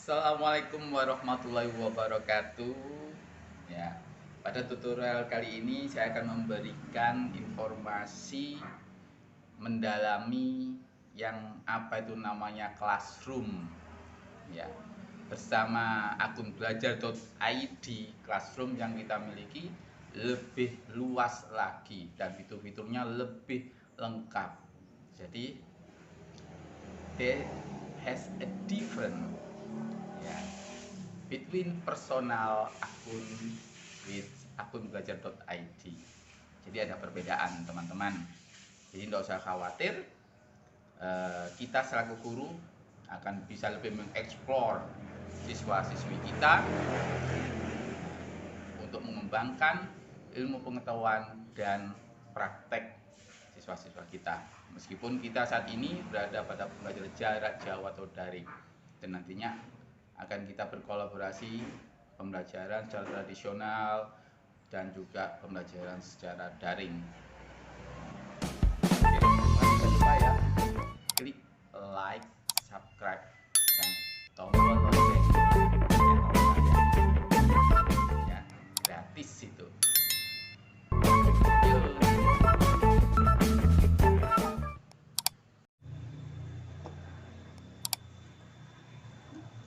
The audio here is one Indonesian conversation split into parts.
Assalamualaikum warahmatullahi wabarakatuh. Ya, pada tutorial kali ini saya akan memberikan informasi mendalami yang apa itu namanya classroom. Ya, bersama akun belajar.id, classroom yang kita miliki lebih luas lagi dan fitur-fiturnya lebih lengkap. Jadi, they has a different, ya, between personal akun with akun belajar.id. Jadi ada perbedaan, teman-teman. Jadi tidak usah khawatir, kita selaku guru akan bisa lebih mengeksplor siswa-siswi kita untuk mengembangkan ilmu pengetahuan dan praktek siswa-siswa kita. Meskipun kita saat ini berada pada pembelajaran jarak jauh atau daring, dan nantinya akan kita berkolaborasi pembelajaran secara tradisional dan juga pembelajaran secara daring. Oke, jangan lupa ya, klik like, subscribe, dan tombol lonceng channel saya. Ya, gratis itu. Yuk.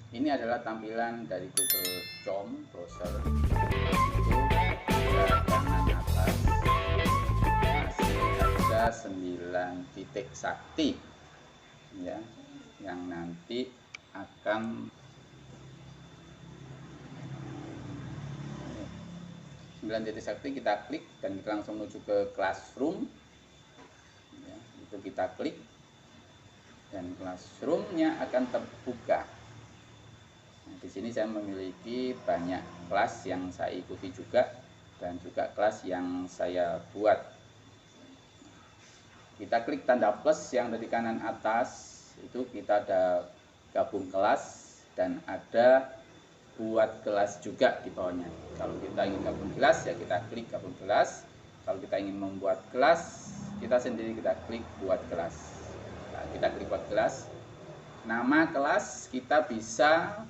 Ini adalah tampilan dari Google Chrome browser. Itu kanan atas masih ada 9 titik sakti, ya, yang nanti akan 9 titik sakti kita klik dan kita langsung menuju ke classroom. Ya, itu kita klik dan classroomnya akan terbuka. Di sini saya memiliki banyak kelas yang saya ikuti juga dan juga kelas yang saya buat. Kita klik tanda plus yang dari kanan atas, itu kita ada gabung kelas dan ada buat kelas juga di bawahnya. Kalau kita ingin gabung kelas ya kita klik gabung kelas. Kalau kita ingin membuat kelas, kita sendiri kita klik buat kelas. Nah, kita klik buat kelas. Nama kelas kita bisa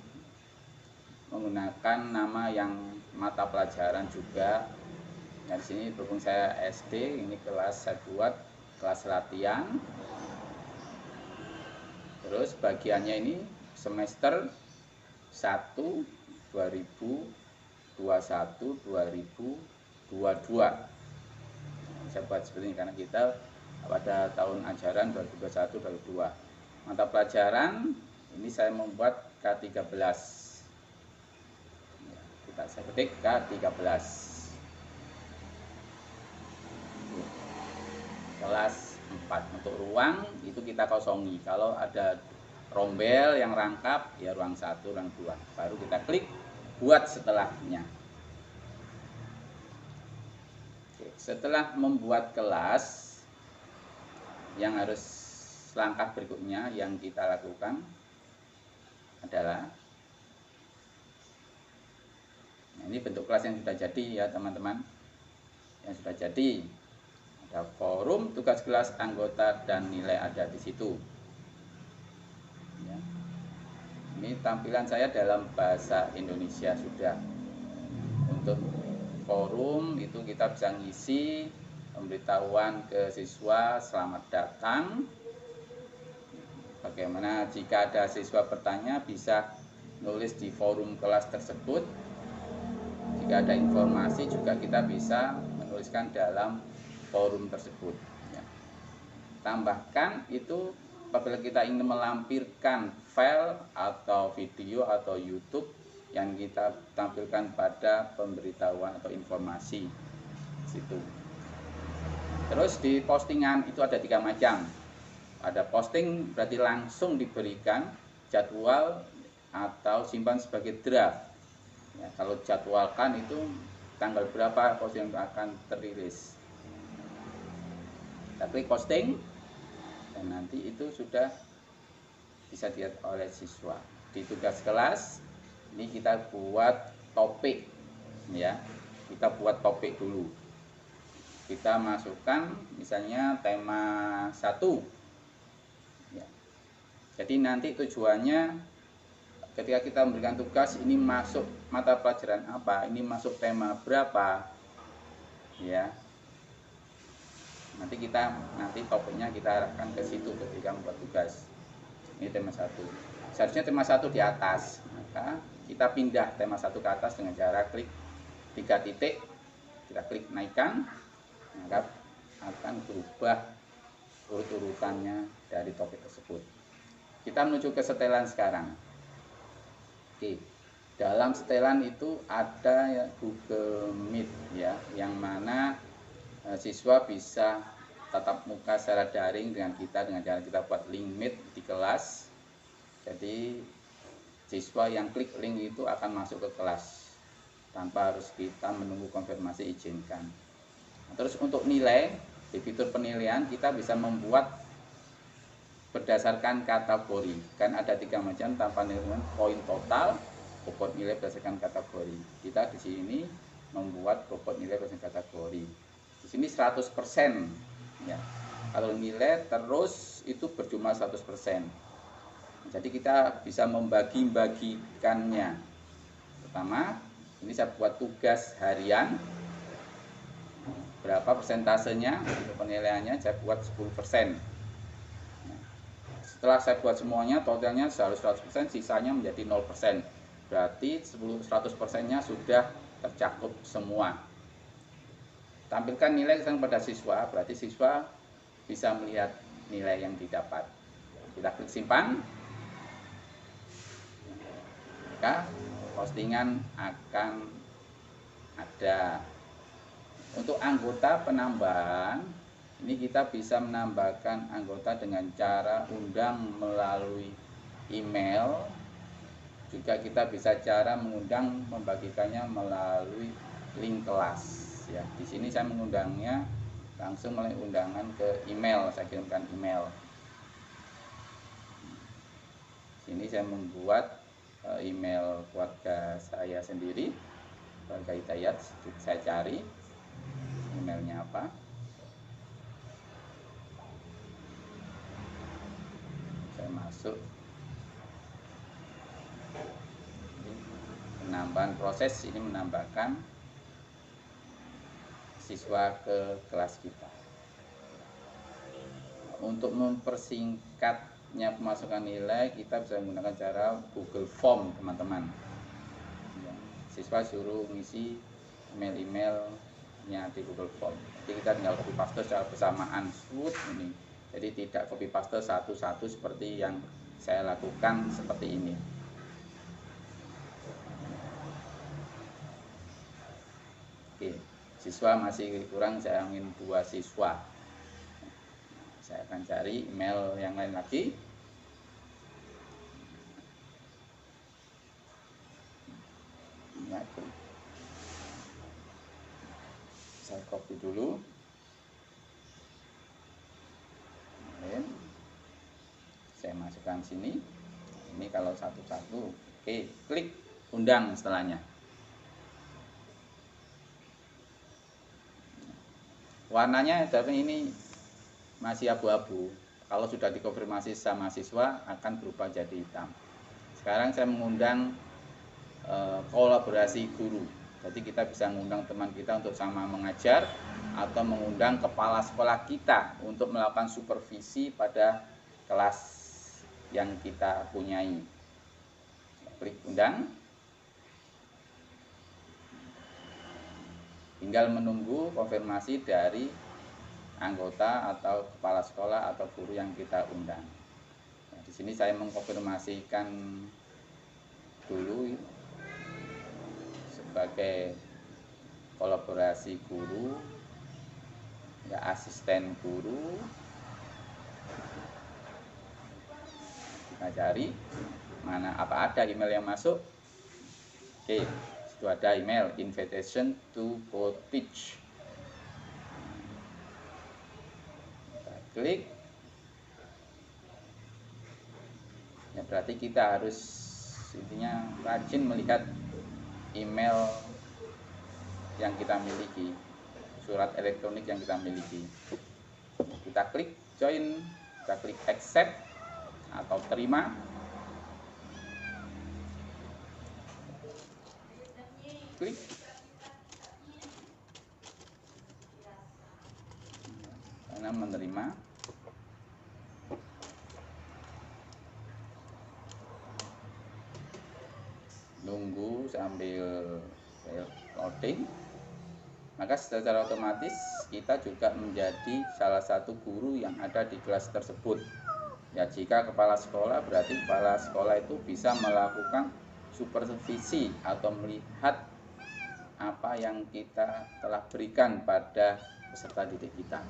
menggunakan nama yang mata pelajaran juga. Nah, di sini berhubung saya SD, ini kelas saya buat kelas latihan. Terus bagiannya ini semester 1 2021 2022. Saya buat seperti ini karena kita pada tahun ajaran 2021-2022. Mata pelajaran ini saya membuat K13. Saya ketik K13 kelas 4. Untuk ruang itu kita kosongi. Kalau ada rombel yang rangkap ya ruang 1, ruang 2. Baru kita klik buat setelahnya. Oke, setelah membuat kelas, yang harus langkah berikutnya yang kita lakukan adalah, nah, ini bentuk kelas yang sudah jadi ya teman-teman, yang sudah jadi. Ada forum, tugas kelas, anggota, dan nilai ada di situ. Ya. Ini tampilan saya dalam bahasa Indonesia sudah. Untuk forum itu kita bisa ngisi pemberitahuan ke siswa, selamat datang. Bagaimana jika ada siswa bertanya bisa nulis di forum kelas tersebut. Jika ada informasi juga kita bisa menuliskan dalam forum tersebut. Ya. Tambahkan itu apabila kita ingin melampirkan file atau video atau YouTube yang kita tampilkan pada pemberitahuan atau informasi situ. Terus di postingan itu ada 3 macam. Ada posting berarti langsung diberikan jadwal atau simpan sebagai draft. Ya, kalau jadwalkan itu tanggal berapa posting akan terilis. Kita klik posting dan nanti itu sudah bisa dilihat oleh siswa. Di tugas kelas ini kita buat topik, ya. Kita buat topik dulu. Kita masukkan misalnya tema 1. Ya. Jadi nanti tujuannya ketika kita memberikan tugas, ini masuk mata pelajaran apa, ini masuk tema berapa, ya. Nanti topiknya kita arahkan ke situ ketika membuat tugas. Ini tema 1. Seharusnya tema 1 di atas, maka kita pindah tema 1 ke atas dengan cara klik 3 titik, kita klik naikkan, maka akan berubah urut-urutannya dari topik tersebut. Kita menuju ke setelan sekarang. Oke, dalam setelan itu ada ya, Google Meet ya, yang mana siswa bisa tatap muka secara daring dengan cara kita buat link Meet di kelas. Jadi siswa yang klik link itu akan masuk ke kelas tanpa harus kita menunggu konfirmasi izinkan. Terus untuk nilai, di fitur penilaian kita bisa membuat berdasarkan kategori. Kan ada 3 macam tanpa nilai, poin total, bobot nilai berdasarkan kategori. Kita di sini membuat bobot nilai berdasarkan kategori. Di sini 100% ya. Kalau nilai terus itu berjumlah 100%. Jadi kita bisa membagi-bagikannya. Pertama, ini saya buat tugas harian. Berapa persentasenya untuk penilaiannya, saya buat 10%. Setelah saya buat semuanya, totalnya harus 100%, sisanya menjadi 0%. Berarti 100%-nya sudah tercakup semua. Tampilkan nilai pada siswa, berarti siswa bisa melihat nilai yang didapat. Kita klik simpan, maka postingan akan ada. Untuk anggota penambahan, ini kita bisa menambahkan anggota dengan cara undang melalui email. Juga kita bisa cara mengundang, membagikannya melalui link kelas. Ya, di sini saya mengundangnya langsung melalui undangan ke email, saya kirimkan email. Sini saya membuat email keluarga saya sendiri, keluarga Hidayat. Saya cari emailnya apa. Saya masuk. Penambahan proses ini menambahkan siswa ke kelas kita. Untuk mempersingkatnya pemasukan nilai, kita bisa menggunakan cara Google Form, teman-teman. Siswa suruh ngisi email-emailnya di Google Form. Jadi kita tinggal copy paste secara bersamaan ini. Jadi tidak copy paste satu-satu seperti yang saya lakukan seperti ini. Oke. Siswa masih kurang, saya ingin 2 siswa. Saya akan cari email yang lain lagi. Saya copy dulu. Saya masukkan sini. Ini kalau satu-satu. Oke, klik undang setelahnya. Warnanya tapi ini masih abu-abu. Kalau sudah dikonfirmasi sama siswa akan berubah jadi hitam. Sekarang saya mengundang kolaborasi guru. Jadi kita bisa mengundang teman kita untuk sama mengajar, atau mengundang kepala sekolah kita untuk melakukan supervisi pada kelas yang kita punyai. Klik undang. Tinggal menunggu konfirmasi dari anggota atau kepala sekolah atau guru yang kita undang. Nah, di sini saya mengkonfirmasikan dulu sebagai kolaborasi guru, ya, asisten guru. Kita cari mana, apa ada email yang masuk. Oke. Itu ada email invitation to co-teach. Kita klik. Ya, berarti kita harus intinya rajin melihat email yang kita miliki, surat elektronik yang kita miliki. Kita klik join, kita klik accept atau terima. diklik. Karena menerima. Nunggu sambil loading. Maka secara otomatis kita juga menjadi salah satu guru yang ada di kelas tersebut. Ya, jika kepala sekolah, berarti kepala sekolah itu bisa melakukan supervisi atau melihat apa yang kita telah berikan pada peserta didik kita.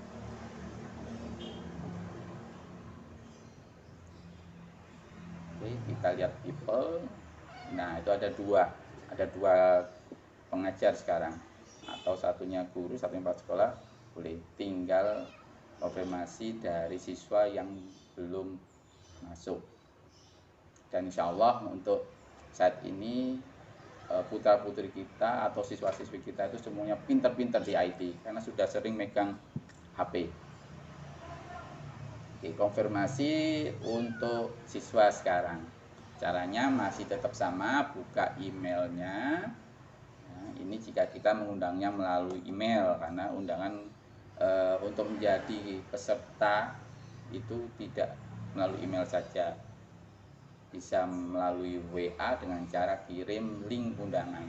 Oke, kita lihat people. Nah, itu ada dua pengajar sekarang, atau satunya guru, satunya kepala sekolah. Boleh tinggal konfirmasi dari siswa yang belum masuk. Dan insya Allah untuk saat ini putra putri kita atau siswa siswi kita itu semuanya pinter-pinter di IT karena sudah sering megang HP. Oke, konfirmasi untuk siswa sekarang. Caranya masih tetap sama, buka emailnya. Nah, ini jika kita mengundangnya melalui email, karena undangan untuk menjadi peserta itu tidak melalui email saja, bisa melalui WA dengan cara kirim link undangan.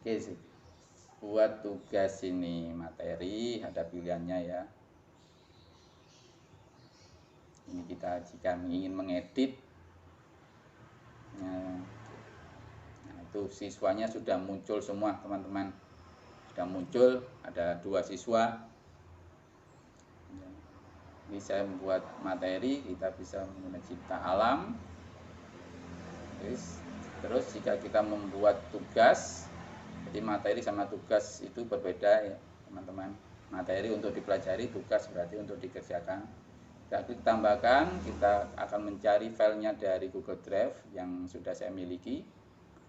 Oke, buat tugas ini materi ada pilihannya ya. Ini kita jika ingin mengedit, nah itu siswanya sudah muncul semua teman-teman, sudah muncul, ada 2 siswa. Ini saya membuat materi, kita bisa menggunakan cipta alam. Terus jika kita membuat tugas, jadi materi sama tugas itu berbeda ya teman-teman. Materi untuk dipelajari, tugas berarti untuk dikerjakan. Kita klik tambahkan, kita akan mencari filenya dari Google Drive yang sudah saya miliki.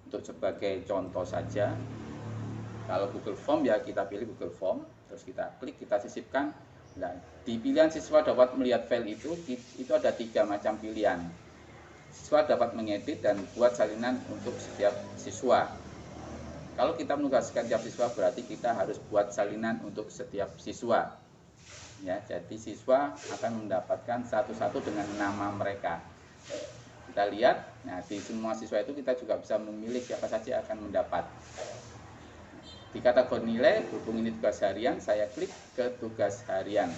Untuk sebagai contoh saja, kalau Google Form ya kita pilih Google Form, terus kita klik, kita sisipkan. Nah, di pilihan siswa dapat melihat file itu ada 3 macam pilihan. Siswa dapat mengedit dan buat salinan untuk setiap siswa. Kalau kita menugaskan setiap siswa berarti kita harus buat salinan untuk setiap siswa. Ya, jadi siswa akan mendapatkan satu-satu dengan nama mereka. Kita lihat, nah di semua siswa itu kita juga bisa memilih siapa saja akan mendapat. Di kategori nilai, berhubung ini tugas harian, saya klik ke tugas harian.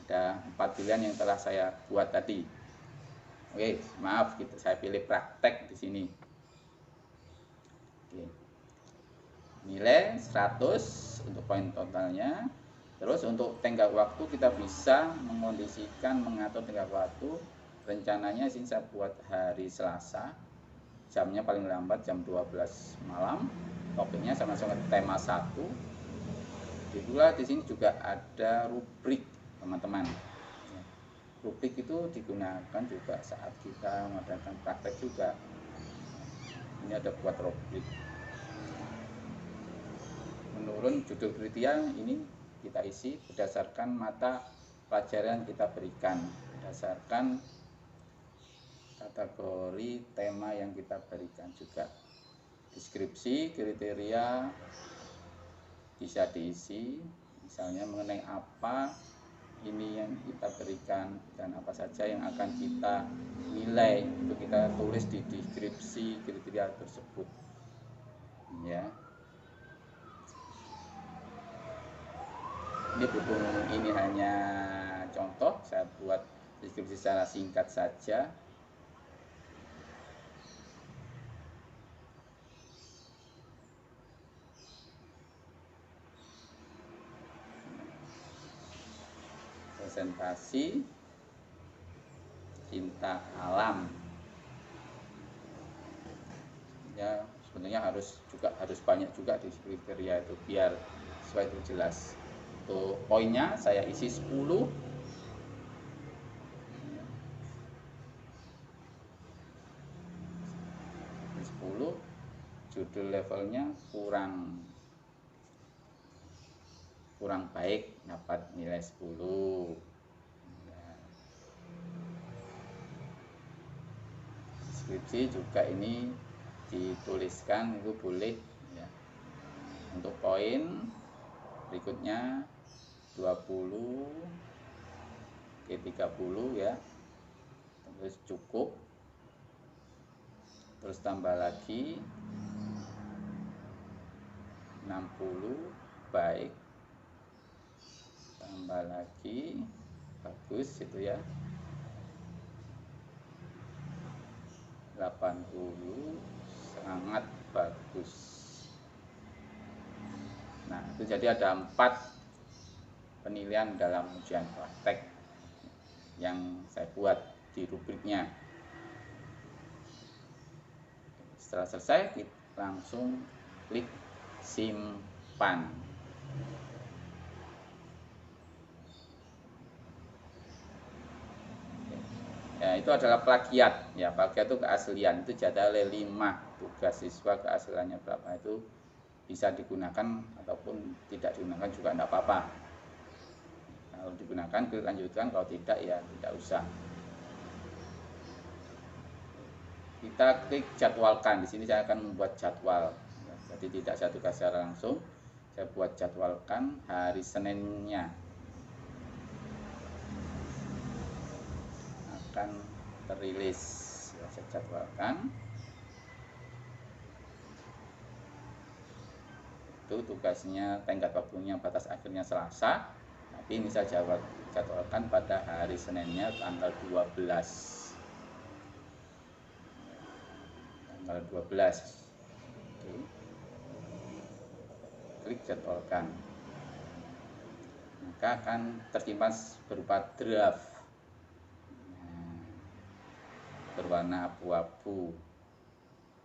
Ada 4 pilihan yang telah saya buat tadi. Oke, maaf, saya pilih praktek di sini. Oke. Nilai 100 untuk poin totalnya. Terus untuk tenggat waktu kita bisa mengkondisikan, mengatur tenggat waktu. Rencananya sini saya buat hari Selasa. Jamnya paling lambat jam 12 malam. Topiknya sama-sama tema 1. Di sini juga ada rubrik, teman-teman. Rubrik itu digunakan juga saat kita mengadakan praktek juga. Ini ada buat rubrik. Menurut judul kriteria ini kita isi berdasarkan mata pelajaran kita berikan, berdasarkan kategori tema yang kita berikan juga. Deskripsi kriteria bisa diisi, misalnya mengenai apa ini yang kita berikan dan apa saja yang akan kita nilai, itu kita tulis di deskripsi kriteria tersebut ya. Ini berhubung ini hanya contoh, saya buat deskripsi secara singkat saja. Presentasi cinta alam. Ya, sebenarnya harus banyak juga di kriteria itu biar sesuai itu jelas. Untuk poinnya saya isi 10. Judul levelnya kurang baik, dapat nilai 10. deskripsi juga ini dituliskan, itu boleh ya. Untuk poin berikutnya 20 ke 30 ya, terus cukup, terus tambah lagi 60 baik, tambah lagi bagus itu ya, 80 sangat bagus. Nah itu jadi ada 4 penilaian dalam ujian praktek yang saya buat di rubriknya. Setelah selesai kita langsung klik simpan. Ya, itu adalah plagiat ya. Plagiat itu keaslian, itu jadwal 5 tugas siswa keasliannya berapa itu bisa digunakan ataupun tidak digunakan juga tidak apa-apa. Kalau digunakan klik lanjutkan, kalau tidak ya tidak usah. Kita klik jadwalkan. Di sini saya akan membuat jadwal. Jadi tidak saya tugas secara langsung, saya buat jadwalkan hari Seninnya. Akan terilis ya, saya jadwalkan. Itu tugasnya tenggat waktunya batas akhirnya Selasa, tapi ini saya jadwalkan pada hari Seninnya tanggal 12. Tanggal 12. Oke. Klik jadwalkan. Maka akan tersimpan berupa draft berwarna abu-abu.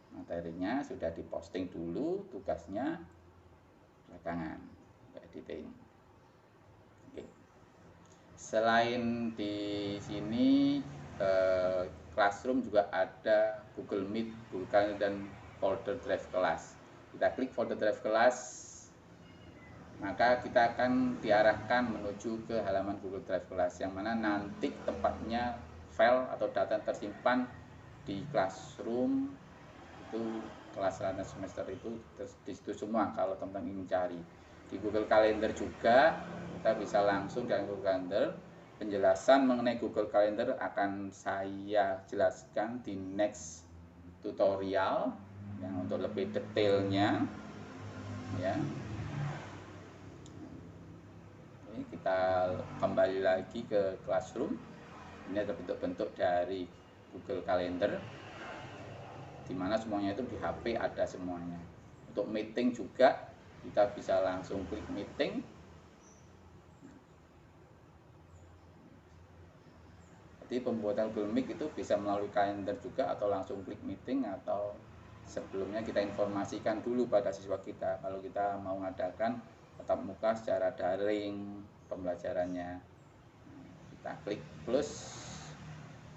Materinya sudah diposting dulu, tugasnya belakangan editing. Oke. Selain di sini Classroom juga ada Google Meet, Google Calendar, dan folder drive kelas. Kita klik folder drive kelas, maka kita akan diarahkan menuju ke halaman Google Drive kelas, yang mana nanti tempatnya file atau data tersimpan di Classroom itu kelas lanjut semester itu di situ semua. Kalau teman-teman ingin cari di Google Calendar juga, kita bisa langsung dari Google Calendar. Penjelasan mengenai Google Calendar akan saya jelaskan di next tutorial yang untuk lebih detailnya ya. Ini kita kembali lagi ke Classroom. Ini ada bentuk-bentuk dari Google Calendar, dimana semuanya itu di HP ada semuanya. Untuk meeting juga kita bisa langsung klik meeting. Jadi pembuatan Google Meet itu bisa melalui kalender juga, atau langsung klik meeting, atau sebelumnya kita informasikan dulu pada siswa kita kalau kita mau mengadakan tatap muka secara daring pembelajarannya. Kita klik plus.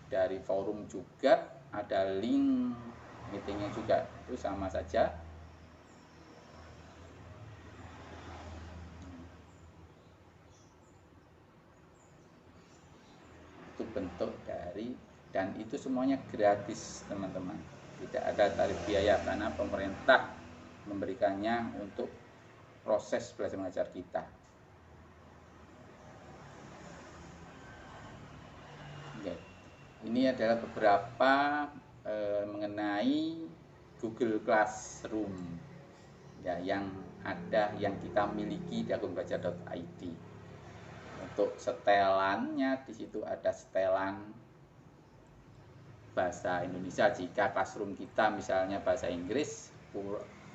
Dari forum juga ada link meetingnya juga, itu sama saja. Itu bentuk dari, dan itu semuanya gratis teman-teman, tidak ada tarif biaya karena pemerintah memberikannya untuk proses belajar mengajar kita. Oke. Ini adalah beberapa mengenai Google Classroom ya, yang ada, yang kita miliki di akunbelajar.id. Untuk setelannya di situ ada setelan bahasa Indonesia. Jika Classroom kita misalnya bahasa Inggris,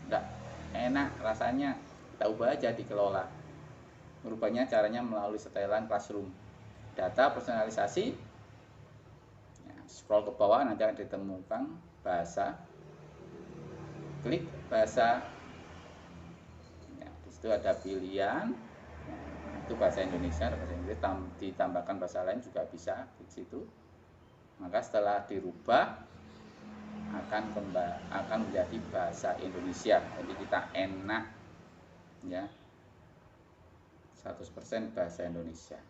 enggak enak rasanya, kita ubah aja dikelola. Merubahnya caranya melalui setelan Classroom. Data personalisasi, scroll ke bawah nanti akan ditemukan bahasa, klik bahasa ya, di situ ada pilihan itu bahasa Indonesia, bahasa Inggris, ditambahkan bahasa lain juga bisa di situ. Maka setelah dirubah akan menjadi bahasa Indonesia, jadi kita enak ya, 100% bahasa Indonesia.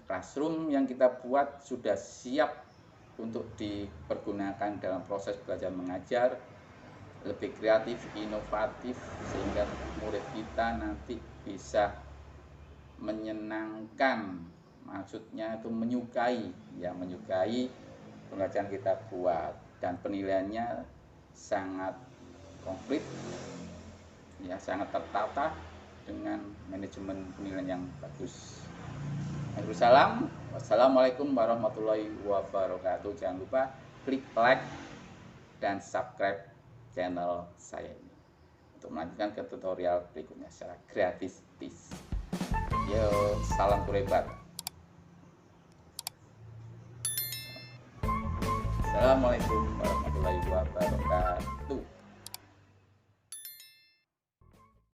Classroom yang kita buat sudah siap untuk dipergunakan dalam proses belajar mengajar, lebih kreatif, inovatif, sehingga murid kita nanti bisa menyenangkan, maksudnya itu menyukai, ya menyukai pembelajaran kita buat, dan penilaiannya sangat konkret, ya sangat tertata dengan manajemen penilaian yang bagus. Waalaikumsalam. Wassalamualaikum warahmatullahi wabarakatuh. Jangan lupa klik like dan subscribe channel saya ini untuk melanjutkan ke tutorial berikutnya secara gratis. Yo, salam kurebat. Assalamualaikum warahmatullahi wabarakatuh.